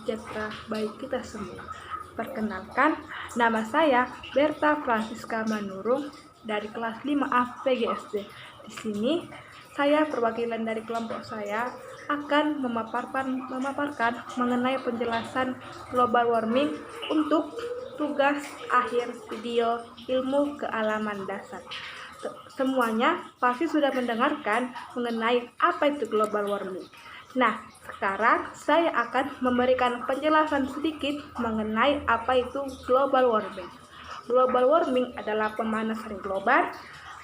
sejahtera bagi kita semua. Perkenalkan, nama saya Berta Francisca Manurung dari kelas 5A PGSD. Di sini, saya perwakilan dari kelompok saya akan memaparkan mengenai penjelasan global warming untuk tugas akhir video ilmu kealaman dasar. Semuanya pasti sudah mendengarkan mengenai apa itu global warming. Nah, sekarang saya akan memberikan penjelasan sedikit mengenai apa itu global warming. Global warming adalah pemanasan global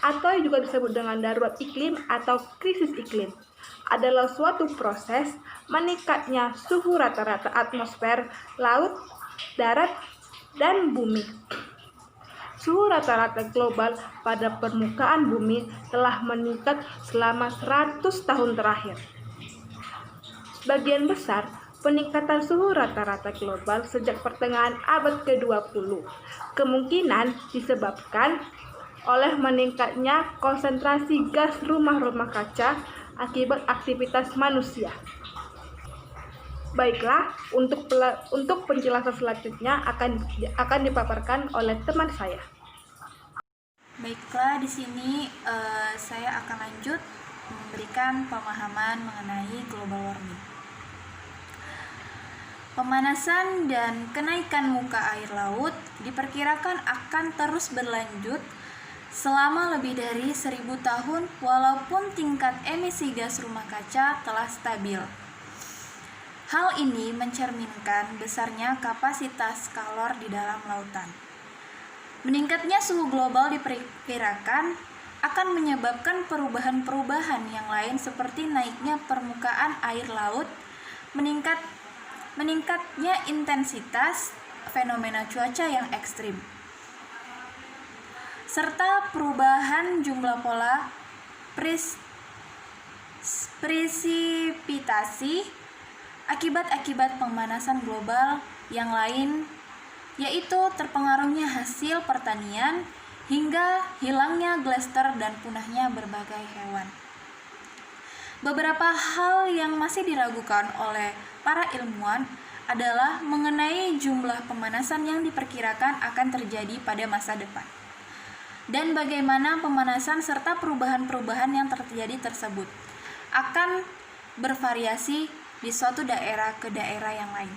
atau juga disebut dengan darurat iklim atau krisis iklim. Adalah suatu proses meningkatnya suhu rata-rata atmosfer, laut, darat, dan bumi. Suhu rata-rata global pada permukaan bumi telah meningkat selama 100 tahun terakhir. Sebagian besar peningkatan suhu rata-rata global sejak pertengahan abad ke-20 kemungkinan disebabkan oleh meningkatnya konsentrasi gas rumah kaca akibat aktivitas manusia. Baiklah, untuk penjelasan selanjutnya akan dipaparkan oleh teman saya. Baiklah, di sini saya akan lanjut memberikan pemahaman mengenai global warming. Pemanasan dan kenaikan muka air laut diperkirakan akan terus berlanjut selama lebih dari 1000 tahun walaupun tingkat emisi gas rumah kaca telah stabil. Hal ini mencerminkan besarnya kapasitas kalor di dalam lautan. Meningkatnya suhu global diperkirakan akan menyebabkan perubahan-perubahan yang lain seperti naiknya permukaan air laut, meningkatnya intensitas fenomena cuaca yang ekstrim, serta perubahan jumlah pola presipitasi akibat pemanasan global yang lain, yaitu terpengaruhnya hasil pertanian hingga hilangnya glaster dan punahnya berbagai hewan. Beberapa hal yang masih diragukan oleh para ilmuwan adalah mengenai jumlah pemanasan yang diperkirakan akan terjadi pada masa depan, dan bagaimana pemanasan serta perubahan-perubahan yang terjadi tersebut akan bervariasi di suatu daerah ke daerah yang lain.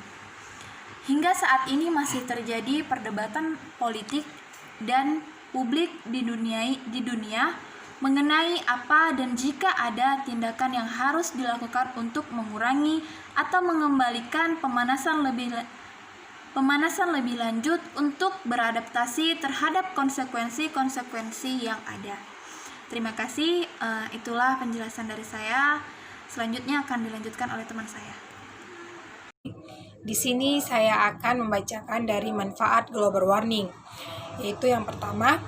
Hingga saat ini masih terjadi perdebatan politik dan publik di dunia mengenai apa dan jika ada tindakan yang harus dilakukan untuk mengurangi atau mengembalikan pemanasan lebih lanjut untuk beradaptasi terhadap konsekuensi-konsekuensi yang ada. Terima kasih, itulah penjelasan dari saya. Selanjutnya akan dilanjutkan oleh teman saya. Di sini saya akan membacakan dari manfaat global warming, yaitu yang pertama,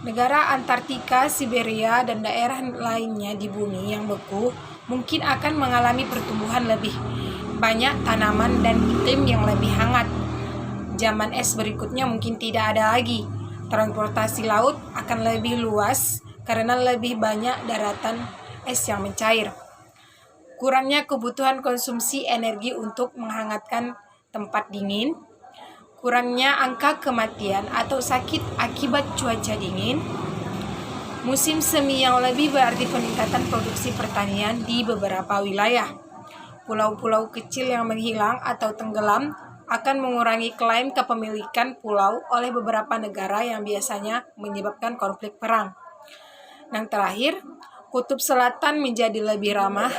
negara Antartika, Siberia, dan daerah lainnya di bumi yang beku mungkin akan mengalami pertumbuhan lebih banyak tanaman dan iklim yang lebih hangat. Zaman es berikutnya mungkin tidak ada lagi. Transportasi laut akan lebih luas karena lebih banyak daratan es yang mencair. Kurangnya kebutuhan konsumsi energi untuk menghangatkan tempat dingin, kurangnya angka kematian atau sakit akibat cuaca dingin, musim semi yang lebih berarti peningkatan produksi pertanian di beberapa wilayah. Pulau-pulau kecil yang menghilang atau tenggelam akan mengurangi klaim kepemilikan pulau oleh beberapa negara yang biasanya menyebabkan konflik perang. Yang terakhir, Kutub Selatan menjadi lebih ramah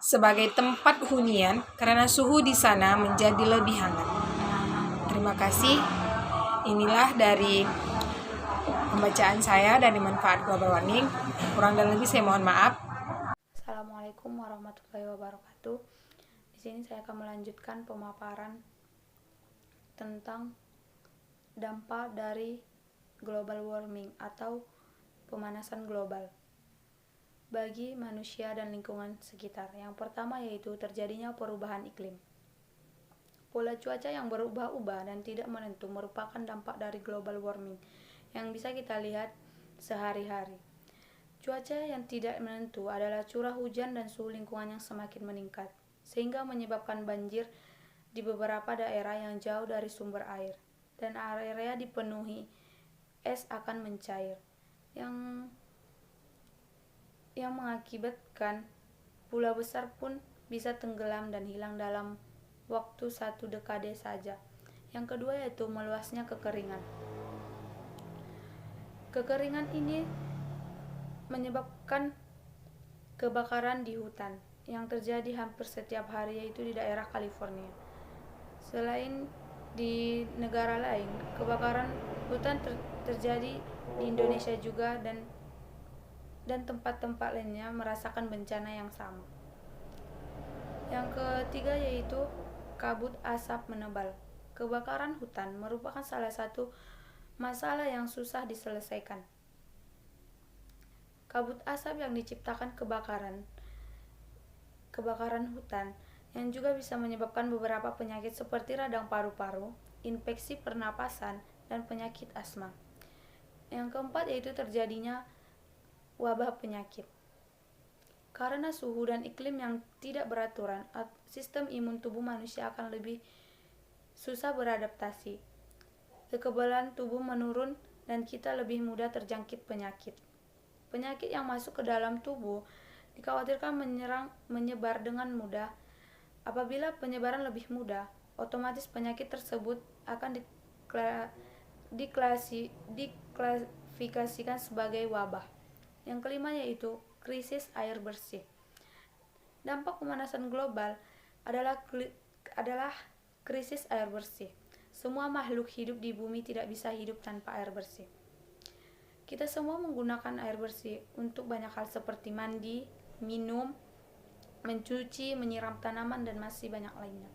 sebagai tempat hunian karena suhu di sana menjadi lebih hangat. Terima kasih. Inilah dari pembacaan saya dari manfaat global warming. Kurang dan lebih saya mohon maaf. Assalamualaikum warahmatullahi wabarakatuh. Di sini saya akan melanjutkan pemaparan tentang dampak dari global warming atau pemanasan global bagi manusia dan lingkungan sekitar. Yang pertama yaitu terjadinya perubahan iklim. Pola cuaca yang berubah-ubah dan tidak menentu merupakan dampak dari global warming yang bisa kita lihat sehari-hari. Cuaca yang tidak menentu adalah curah hujan dan suhu lingkungan yang semakin meningkat, sehingga menyebabkan banjir di beberapa daerah yang jauh dari sumber air, dan area dipenuhi es akan mencair, yang mengakibatkan pulau besar pun bisa tenggelam dan hilang dalam waktu 1 dekade saja. Yang kedua yaitu meluasnya kekeringan. Kekeringan ini menyebabkan kebakaran di hutan yang terjadi hampir setiap hari, yaitu di daerah California. Selain di negara lain, kebakaran hutan terjadi di Indonesia juga, dan tempat-tempat lainnya merasakan bencana yang sama. Yang ketiga yaitu kabut asap menebal. Kebakaran hutan merupakan salah satu masalah yang susah diselesaikan. Kabut asap yang diciptakan kebakaran hutan yang juga bisa menyebabkan beberapa penyakit seperti radang paru-paru, infeksi pernapasan, dan penyakit asma. Yang keempat yaitu terjadinya wabah penyakit. Karena suhu dan iklim yang tidak beraturan, sistem imun tubuh manusia akan lebih susah beradaptasi. Kekebalan tubuh menurun dan kita lebih mudah terjangkit penyakit. Penyakit yang masuk ke dalam tubuh dikhawatirkan menyebar dengan mudah. Apabila penyebaran lebih mudah, otomatis penyakit tersebut akan diklasifikasikan sebagai wabah. Yang kelima yaitu krisis air bersih. Dampak pemanasan global adalah krisis air bersih. Semua makhluk hidup di bumi tidak bisa hidup tanpa air bersih. Kita semua menggunakan air bersih untuk banyak hal seperti mandi, minum, mencuci, menyiram tanaman, dan masih banyak lainnya.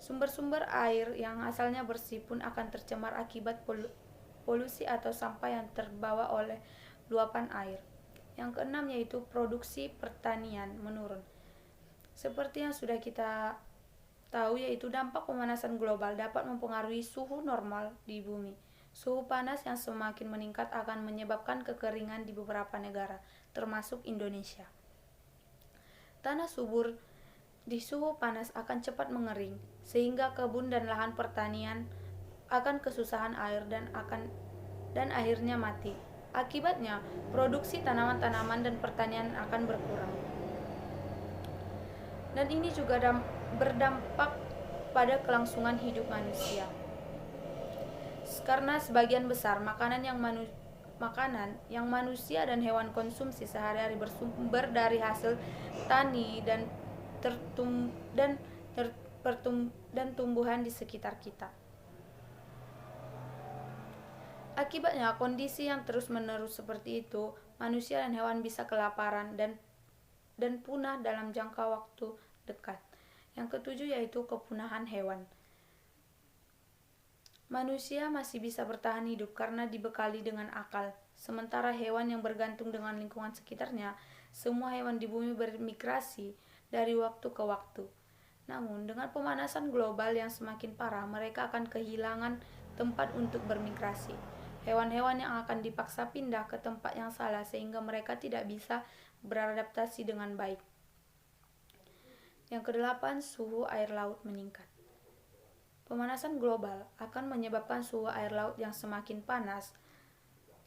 Sumber-sumber air yang asalnya bersih pun akan tercemar akibat polusi atau sampah yang terbawa oleh luapan air. Yang keenam yaitu produksi pertanian menurun. Seperti yang sudah kita tahu, yaitu dampak pemanasan global dapat mempengaruhi suhu normal di bumi. Suhu panas yang semakin meningkat akan menyebabkan kekeringan di beberapa negara, termasuk Indonesia. Tanah subur di suhu panas akan cepat mengering, sehingga kebun dan lahan pertanian akan kesusahan air dan akhirnya mati. Akibatnya, produksi tanaman-tanaman dan pertanian akan berkurang. Dan ini juga berdampak pada kelangsungan hidup manusia. Karena sebagian besar makanan yang manusia dan hewan konsumsi sehari-hari bersumber dari hasil tani dan tumbuhan di sekitar kita. Akibatnya, kondisi yang terus-menerus seperti itu, manusia dan hewan bisa kelaparan dan punah dalam jangka waktu dekat. Yang ketujuh yaitu kepunahan hewan. Manusia masih bisa bertahan hidup karena dibekali dengan akal, sementara hewan yang bergantung dengan lingkungan sekitarnya. Semua hewan di bumi bermigrasi dari waktu ke waktu. Namun, dengan pemanasan global yang semakin parah, mereka akan kehilangan tempat untuk bermigrasi. Hewan-hewan yang akan dipaksa pindah ke tempat yang salah sehingga mereka tidak bisa beradaptasi dengan baik. Yang kedelapan, suhu air laut meningkat. Pemanasan global akan menyebabkan suhu air laut yang semakin panas.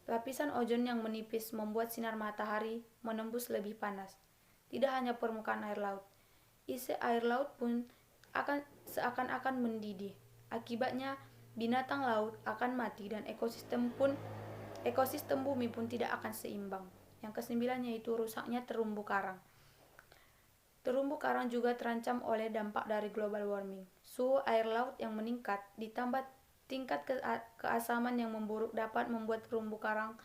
Lapisan ozon yang menipis membuat sinar matahari menembus lebih panas. Tidak hanya permukaan air laut, isi air laut pun seakan-akan mendidih. Akibatnya, binatang laut akan mati dan ekosistem bumi pun tidak akan seimbang. Yang kesembilan yaitu rusaknya terumbu karang. Terumbu karang juga terancam oleh dampak dari global warming. Suhu air laut yang meningkat ditambah tingkat keasaman yang memburuk dapat membuat terumbu karang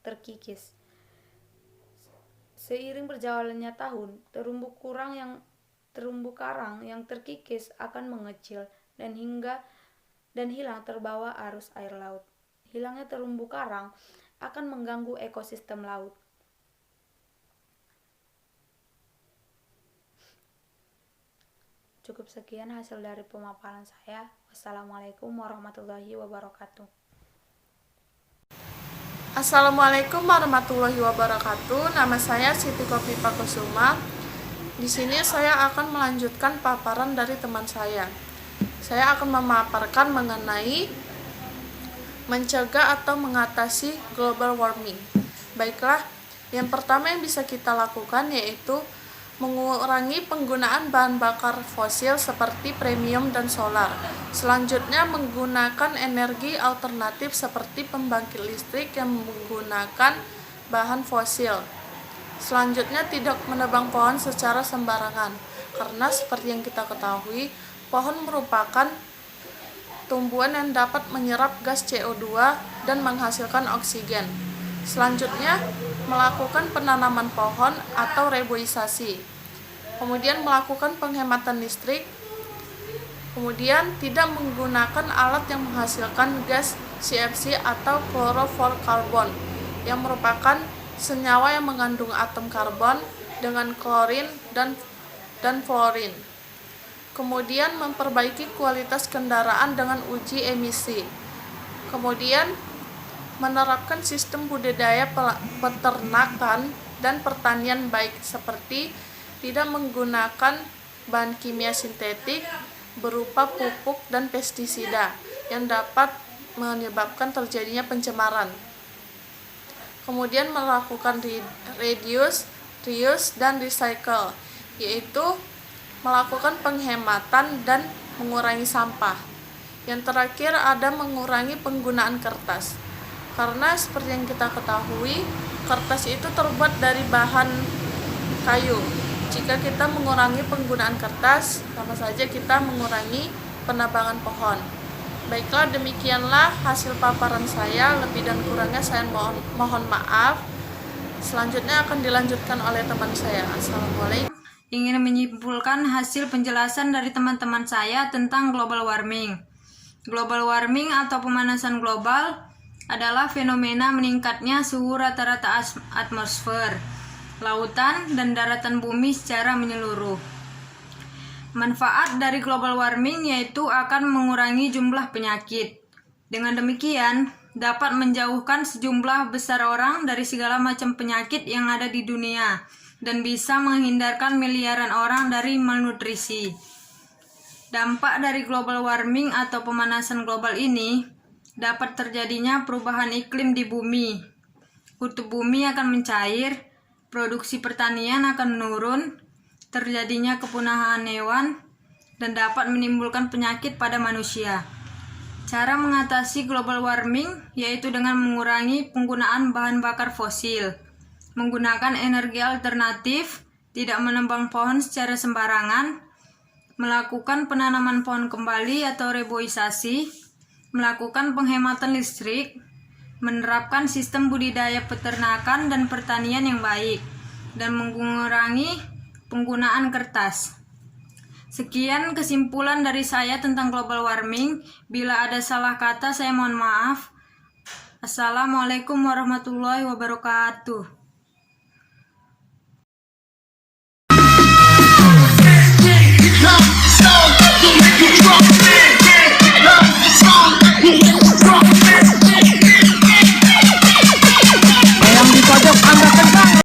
terkikis. Seiring berjalannya tahun, terumbu karang yang terkikis akan mengecil dan hilang terbawa arus air laut. Hilangnya terumbu karang akan mengganggu ekosistem laut. Cukup sekian hasil dari pemaparan saya. Wassalamualaikum warahmatullahi wabarakatuh. Assalamualaikum warahmatullahi wabarakatuh. Nama saya Siti Kofifa Kusuma. Di sini saya akan melanjutkan paparan dari teman saya. saya akan memaparkan mengenai mencegah atau mengatasi global warming. Baiklah, yang pertama yang bisa kita lakukan yaitu mengurangi penggunaan bahan bakar fosil seperti premium dan solar. Selanjutnya, menggunakan energi alternatif seperti pembangkit listrik yang menggunakan bahan fosil. Selanjutnya, tidak menebang pohon secara sembarangan, karena seperti yang kita ketahui, pohon merupakan tumbuhan yang dapat menyerap gas CO2 dan menghasilkan oksigen. Selanjutnya, melakukan penanaman pohon atau reboisasi. Kemudian melakukan penghematan listrik. Kemudian tidak menggunakan alat yang menghasilkan gas CFC atau chlorofluorokarbon yang merupakan senyawa yang mengandung atom karbon dengan klorin dan fluorin. Kemudian memperbaiki kualitas kendaraan dengan uji emisi. Kemudian menerapkan sistem budidaya peternakan dan pertanian baik seperti tidak menggunakan bahan kimia sintetik berupa pupuk dan pestisida yang dapat menyebabkan terjadinya pencemaran. Kemudian melakukan reduce, reuse, dan recycle, yaitu melakukan penghematan dan mengurangi sampah. Yang terakhir ada mengurangi penggunaan kertas. Karena seperti yang kita ketahui, kertas itu terbuat dari bahan kayu. Jika kita mengurangi penggunaan kertas, sama saja kita mengurangi penebangan pohon. Baiklah, demikianlah hasil paparan saya. Lebih dan kurangnya saya mohon maaf. Selanjutnya akan dilanjutkan oleh teman saya. Assalamualaikum. Ingin menyimpulkan hasil penjelasan dari teman-teman saya tentang global warming. Global warming atau pemanasan global adalah fenomena meningkatnya suhu rata-rata atmosfer, lautan, dan daratan bumi secara menyeluruh. Manfaat dari global warming yaitu akan mengurangi jumlah penyakit. Dengan demikian, dapat menjauhkan sejumlah besar orang dari segala macam penyakit yang ada di dunia dan bisa menghindarkan miliaran orang dari malnutrisi. Dampak dari global warming atau pemanasan global ini dapat terjadinya perubahan iklim di bumi. Kutub bumi akan mencair, produksi pertanian akan menurun, terjadinya kepunahan hewan, dan dapat menimbulkan penyakit pada manusia. Cara mengatasi global warming yaitu dengan mengurangi penggunaan bahan bakar fosil, menggunakan energi alternatif, tidak menebang pohon secara sembarangan, melakukan penanaman pohon kembali atau reboisasi, melakukan penghematan listrik, menerapkan sistem budidaya peternakan dan pertanian yang baik, dan mengurangi penggunaan kertas. Sekian kesimpulan dari saya tentang global warming. Bila ada salah kata, saya mohon maaf. Assalamualaikum warahmatullahi wabarakatuh.